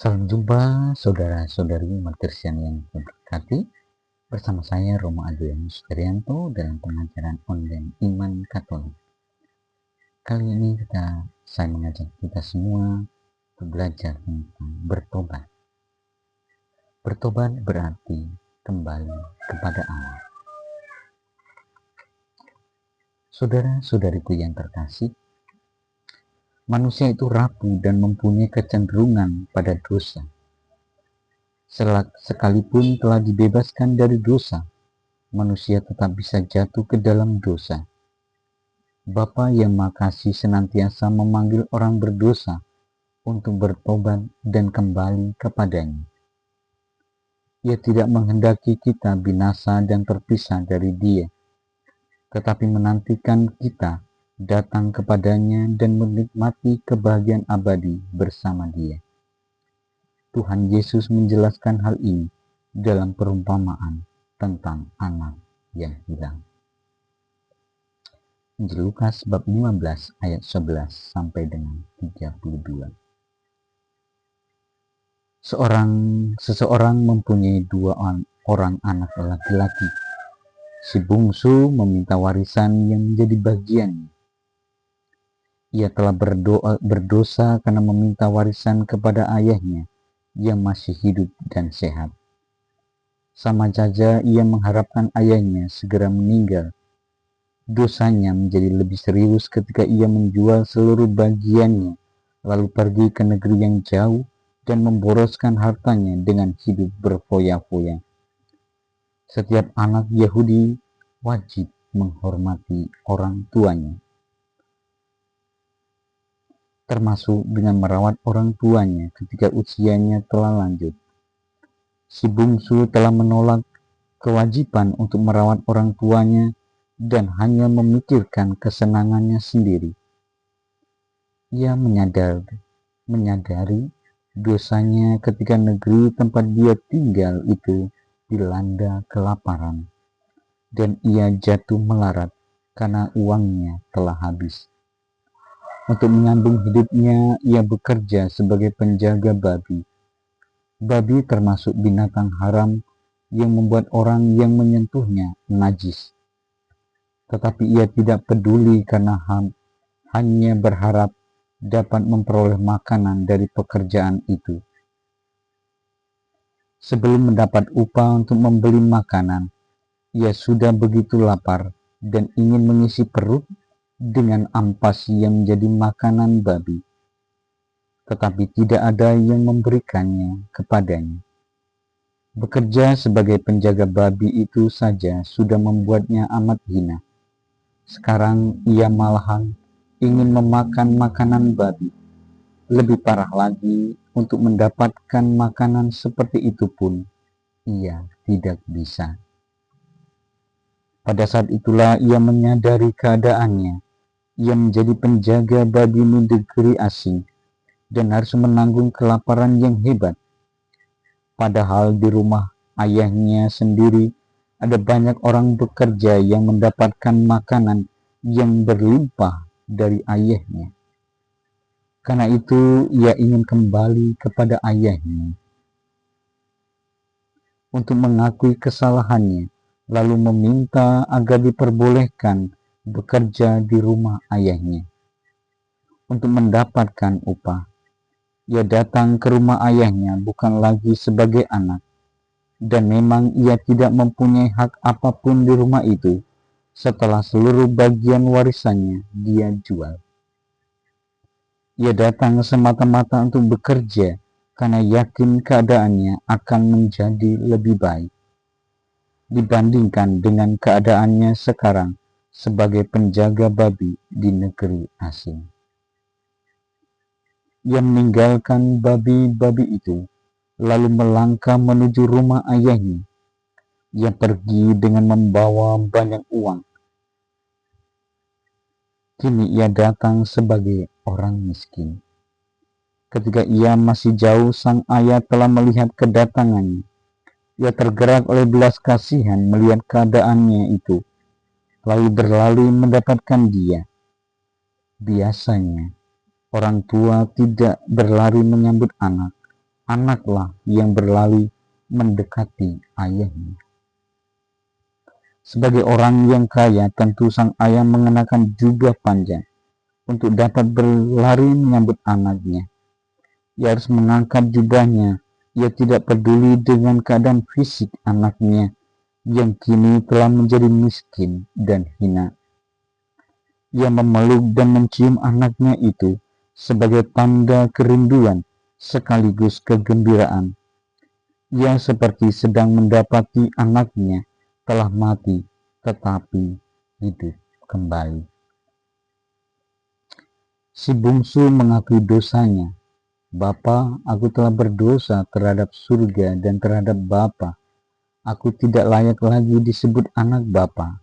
Salam jumpa saudara-saudari umat Kristen yang berkati. Bersama saya Romo Adrianus Herianto dalam pengajaran online Iman Katolik. Kali ini saya mengajak kita semua untuk belajar tentang bertobat. Bertobat berarti kembali kepada Allah. Saudara-saudariku yang terkasih, manusia itu rapuh dan mempunyai kecenderungan pada dosa. Sekalipun telah dibebaskan dari dosa, manusia tetap bisa jatuh ke dalam dosa. Bapa yang Maha Kasih senantiasa memanggil orang berdosa untuk bertobat dan kembali kepadanya. Ia tidak menghendaki kita binasa dan terpisah dari Dia, tetapi menantikan kita datang kepadanya dan menikmati kebahagiaan abadi bersama Dia. Tuhan Yesus menjelaskan hal ini dalam perumpamaan tentang anak yang hilang. Injil Lukas bab 15 ayat 11 sampai dengan 32. Seseorang mempunyai dua orang anak laki-laki. Si bungsu meminta warisan yang menjadi bagiannya. Ia telah berdosa karena meminta warisan kepada ayahnya yang masih hidup dan sehat. Sama saja ia mengharapkan ayahnya segera meninggal. Dosanya menjadi lebih serius ketika ia menjual seluruh bagiannya, lalu pergi ke negeri yang jauh dan memboroskan hartanya dengan hidup berfoya-foya. Setiap anak Yahudi wajib menghormati orang tuanya, termasuk dengan merawat orang tuanya ketika usianya telah lanjut. Si bungsu telah menolak kewajiban untuk merawat orang tuanya dan hanya memikirkan kesenangannya sendiri. Ia menyadari dosanya ketika negeri tempat dia tinggal itu dilanda kelaparan, dan ia jatuh melarat karena uangnya telah habis. Untuk menyambung hidupnya, ia bekerja sebagai penjaga babi. Babi termasuk binatang haram yang membuat orang yang menyentuhnya najis. Tetapi ia tidak peduli karena hanya berharap dapat memperoleh makanan dari pekerjaan itu. Sebelum mendapat upah untuk membeli makanan, ia sudah begitu lapar dan ingin mengisi perut dengan ampas yang menjadi makanan babi. Tetapi tidak ada yang memberikannya kepadanya. Bekerja sebagai penjaga babi itu saja sudah membuatnya amat hina. Sekarang ia malahan ingin memakan makanan babi. Lebih parah lagi, untuk mendapatkan makanan seperti itu pun ia tidak bisa. Pada saat itulah ia menyadari keadaannya. Ia menjadi penjaga babi di negeri asing dan harus menanggung kelaparan yang hebat. Padahal di rumah ayahnya sendiri ada banyak orang bekerja yang mendapatkan makanan yang berlimpah dari ayahnya. Karena itu ia ingin kembali kepada ayahnya untuk mengakui kesalahannya, lalu meminta agar diperbolehkan bekerja di rumah ayahnya. Untuk mendapatkan upah, ia datang ke rumah ayahnya bukan lagi sebagai anak, dan memang ia tidak mempunyai hak apapun di rumah itu setelah seluruh bagian warisannya dia jual. Ia datang semata-mata untuk bekerja karena yakin keadaannya akan menjadi lebih baik dibandingkan dengan keadaannya sekarang sebagai penjaga babi di negeri asing. Ia meninggalkan babi-babi itu, lalu melangkah menuju rumah ayahnya. Ia pergi dengan membawa banyak uang. Kini ia datang sebagai orang miskin. Ketika ia masih jauh, sang ayah telah melihat kedatangannya. Ia tergerak oleh belas kasihan melihat keadaannya itu, lalu berlari mendapatkan dia. Biasanya, orang tua tidak berlari menyambut anak, anaklah yang berlari mendekati ayahnya. Sebagai orang yang kaya, tentu sang ayah mengenakan jubah panjang untuk dapat berlari menyambut anaknya. Ia harus mengangkat jubahnya. Ia tidak peduli dengan keadaan fisik anaknya yang kini telah menjadi miskin dan hina. Ia memeluk dan mencium anaknya itu sebagai tanda kerinduan sekaligus kegembiraan. Ia seperti sedang mendapati anaknya telah mati tetapi hidup kembali. Si bungsu mengakui dosanya. Bapa, aku telah berdosa terhadap surga dan terhadap Bapa. Aku tidak layak lagi disebut anak Bapa.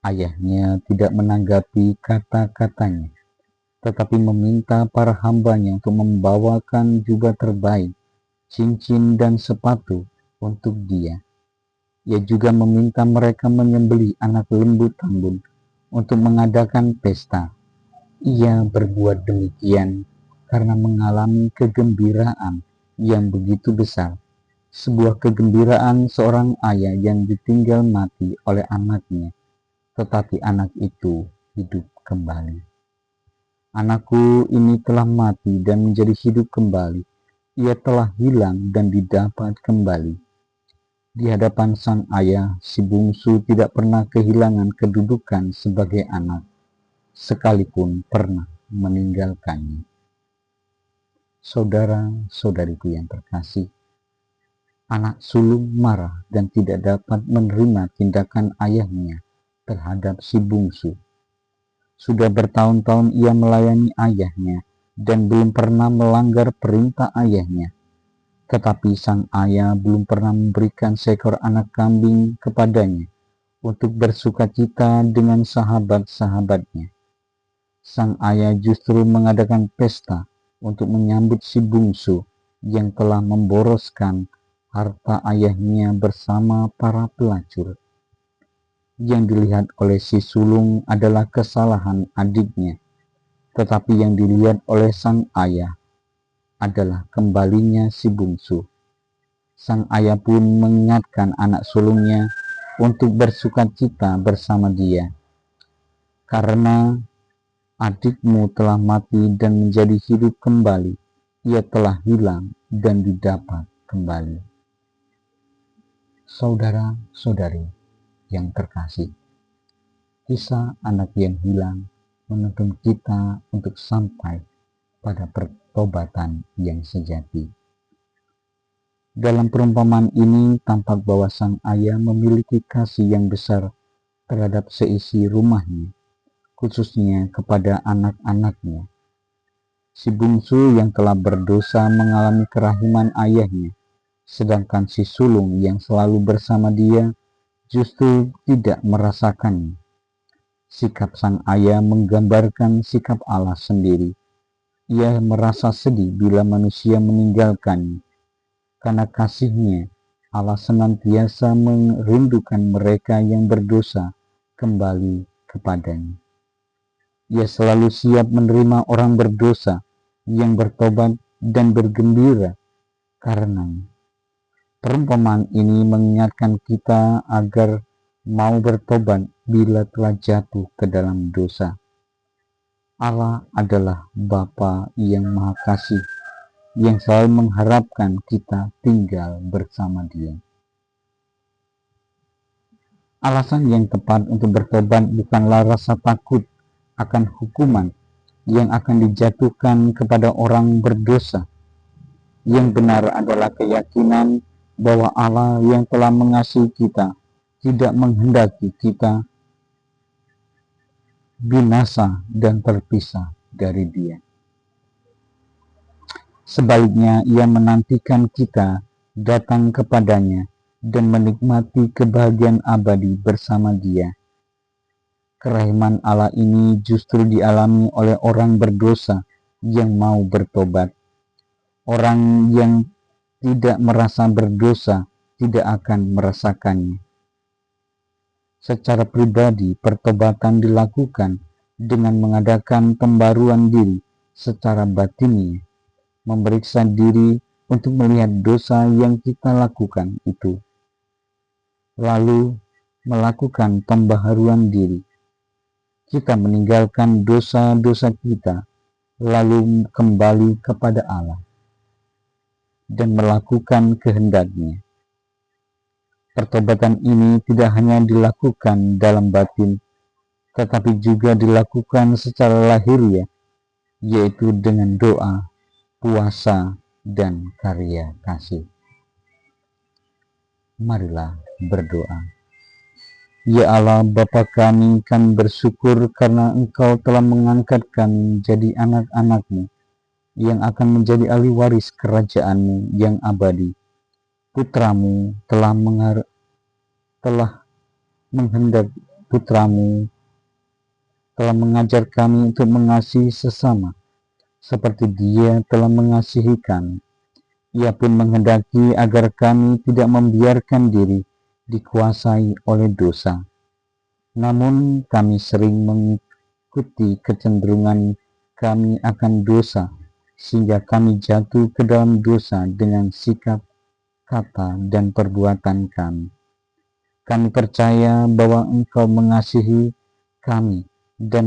Ayahnya tidak menanggapi kata-katanya, tetapi meminta para hambanya untuk membawakan jubah terbaik, cincin dan sepatu untuk dia. Ia juga meminta mereka menyembelih anak lembu tambun untuk mengadakan pesta. Ia berbuat demikian karena mengalami kegembiraan yang begitu besar, sebuah kegembiraan seorang ayah yang ditinggal mati oleh anaknya, tetapi anak itu hidup kembali. Anakku ini telah mati dan menjadi hidup kembali. Ia telah hilang dan didapat kembali. Di hadapan sang ayah, si bungsu tidak pernah kehilangan kedudukan sebagai anak, sekalipun pernah meninggalkannya. Saudara-saudariku yang terkasih, anak sulung marah dan tidak dapat menerima tindakan ayahnya terhadap si bungsu. Sudah bertahun-tahun ia melayani ayahnya dan belum pernah melanggar perintah ayahnya. Tetapi sang ayah belum pernah memberikan seekor anak kambing kepadanya untuk bersukacita dengan sahabat-sahabatnya. Sang ayah justru mengadakan pesta untuk menyambut si bungsu yang telah memboroskan harta ayahnya bersama para pelacur. Yang dilihat oleh si sulung adalah kesalahan adiknya, tetapi yang dilihat oleh sang ayah adalah kembalinya si bungsu. Sang ayah pun mengingatkan anak sulungnya untuk bersukacita bersama dia, karena adikmu telah mati dan menjadi hidup kembali. Ia telah hilang dan didapat kembali. Saudara-saudari yang terkasih, kisah anak yang hilang menuntun kita untuk sampai pada pertobatan yang sejati. Dalam perumpamaan ini tampak bahwa sang ayah memiliki kasih yang besar terhadap seisi rumahnya, khususnya kepada anak-anaknya. Si bungsu yang telah berdosa mengalami kerahiman ayahnya, sedangkan si sulung yang selalu bersama dia justru tidak merasakannya. Sikap sang ayah menggambarkan sikap Allah sendiri. Ia merasa sedih bila manusia meninggalkannya. Karena kasih-Nya, Allah senantiasa merindukan mereka yang berdosa kembali kepadanya. Ia selalu siap menerima orang berdosa yang bertobat dan bergembira karenanya. Perumpamaan ini mengingatkan kita agar mau bertobat bila telah jatuh ke dalam dosa. Allah adalah Bapa yang Maha Kasih, yang selalu mengharapkan kita tinggal bersama Dia. Alasan yang tepat untuk bertobat bukanlah rasa takut akan hukuman yang akan dijatuhkan kepada orang berdosa. Yang benar adalah keyakinan bahwa Allah yang telah mengasihi kita tidak menghendaki kita binasa dan terpisah dari Dia. Sebaliknya, Ia menantikan kita datang kepadanya dan menikmati kebahagiaan abadi bersama Dia. Kerahiman Allah ini justru dialami oleh orang berdosa yang mau bertobat. Orang yang tidak merasa berdosa tidak akan merasakannya. Secara pribadi, pertobatan dilakukan dengan mengadakan pembaruan diri secara batinnya. memeriksa diri untuk melihat dosa yang kita lakukan itu, lalu melakukan pembaharuan diri. Kita meninggalkan dosa-dosa kita, lalu kembali kepada Allah dan melakukan kehendak-Nya. Pertobatan ini tidak hanya dilakukan dalam batin, tetapi juga dilakukan secara lahiriah, yaitu dengan doa, puasa, dan karya kasih. Marilah berdoa. Ya Allah, Bapa kami bersyukur karena Engkau telah mengangkat kami jadi anak-anak-Mu yang akan menjadi ahli waris kerajaan-Mu yang abadi. Putramu telah mengajar kami untuk mengasihi sesama seperti Dia telah mengasihi kami. Ia pun menghendaki agar kami tidak membiarkan diri dikuasai oleh dosa. Namun kami sering mengikuti kecenderungan kami akan dosa, sehingga kami jatuh ke dalam dosa dengan sikap, kata, dan perbuatan kami. Kami percaya bahwa Engkau mengasihi kami dan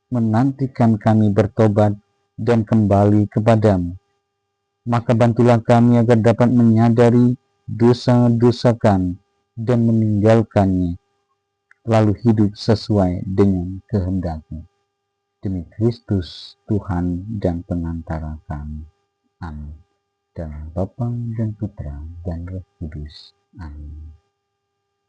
menantikan kami bertobat dan kembali kepadamu. Maka bantulah kami agar dapat menyadari dosa-dosa kami dan meninggalkannya, lalu hidup sesuai dengan kehendak-Mu. Demi Kristus, Tuhan dan pengantara kami. Amin. Dalam Bapa dan Putra dan Roh Kudus. Amin.